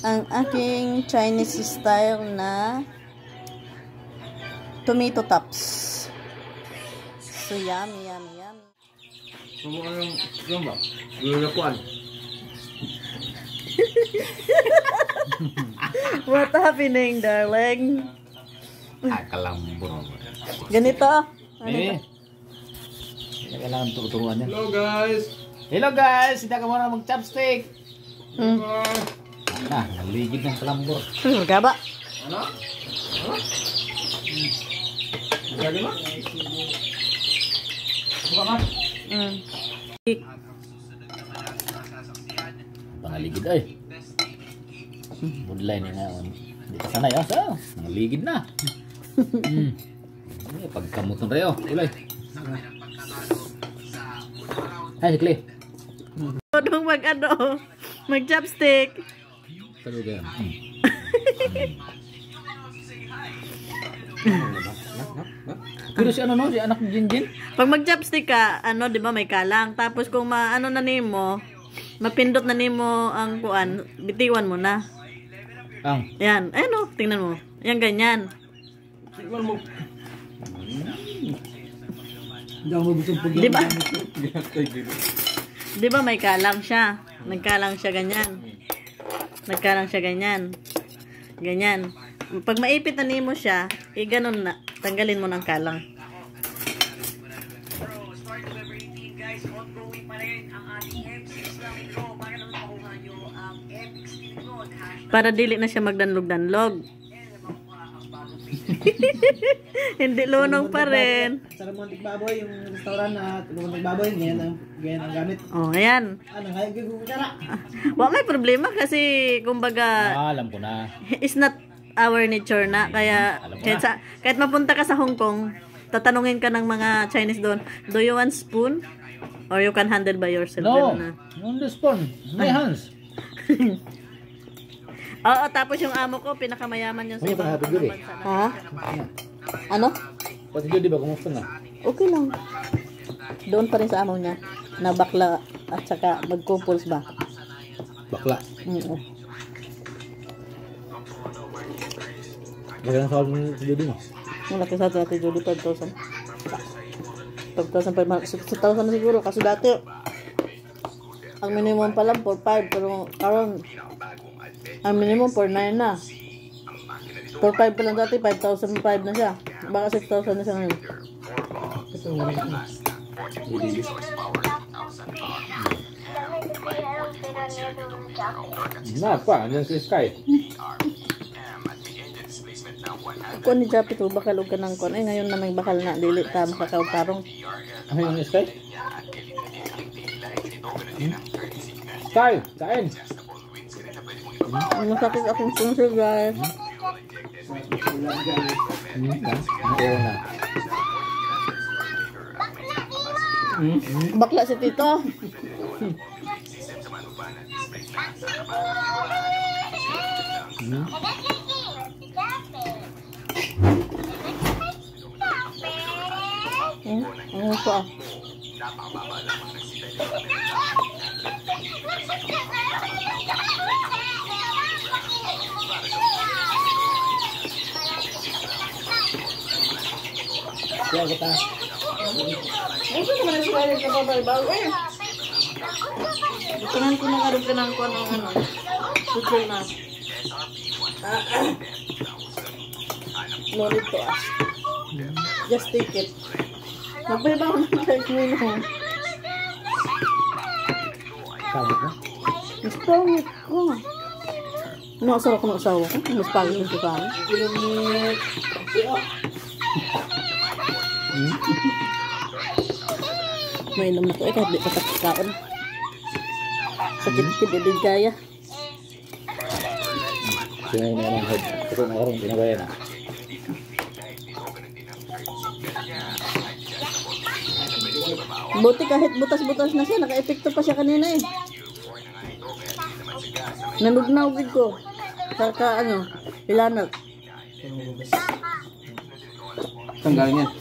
ang aking Chinese style na tomato tops. So yummy, yummy, yummy. Ano ba? Lulapuan. What happening, darling? Kalambur. Ganito. Eh. Hindi kailangan turuan niya. Hello guys! Hello guys! Hindi ka muna mag-chopstick. Naligid ng kalambur. Gaba. Ano? Gagi mo? Buka ma? Pangaligid ay. Budlay ni nga. Hindi ka sanay. Pangaligid na. Pagkamot ng reo. Ulay. Ay, si Clay. Tudong mag-chopstick. Taluga. Pero si ano no? Si anak ni Jinjin? Pag mag-chopstick ka, di ba may kalang. Tapos kung maano na nimo, mapindot na nimo ang kuan, bitiwan mo na. Yan. Tingnan mo. Yan ganyan. Tingnan mo. Di ba may kalang siya? Nagkalang siya ganyan. Ganyan. Pag maipit na nimo siya, ganun na. Tanggalin mo ng kalang. Para dili na siya magdanlog-danlog. Hindi lunong pa rin. Sa Romantic Baboy, yung restaurant na Romantic Baboy, ganyan ang gamit. Oh, ayan. Ano, ngayon gugukara. May problema kasi, kumbaga, alam ko na. It's not our nature na. Kaya, kahit mapunta ka sa Hong Kong, tatanungin ka ng mga Chinese doon, do you want spoon? Or you can handle by yourself? No, on the spoon. My hands. Oo, tapos yung amo ko, pinakamayaman yun sa ibang bansa. Ha? Ano? Pati Judy ba, kumusta na? Okay lang. Doon pa rin sa amo niya, na bakla at saka mag-couples ba? Bakla? Oo. Magandang sahod mo si Judy mo? Malaki sa atin Judy, 5,000. 5,500. 6,000 na siguro. Kasi dati, ang minimum pa lang 4,500. Pero karon ang minimum 4,900 na. 4,500 pa lang dati, 5,500 na siya. Baka 6,000 na siya ngayon. Andyan si Sky. Kung ni Japi to, bakal ka ng kon. Ngayon na may bakal na, dili ta makakaw-tarong. Ano yung Sky? Sky, kain! Masakit akong puso, guys. Bakla si Tito. Ano pa? Kaya kita. Ano naman ang suwalit na pabalbaw? Butangan ko na karong ka ng kuwan ng ano. Putol na. No need to ask. Just take it. Magpalibaw ng kahit mo. Sabit na? Mas pangit ko. Nakasarap ko ng asawa ko. Mas pangit yung kikari. Mainom na ko kahit di patakikaon. Sakit din kaya. Sino yung mga head? Ito na karong pinagaya na. Buti kahit butas-butas na siya, naka-epekto pa siya kanina eh. Nanugnaugid ko. Saka ilanag. Tanggalin yan.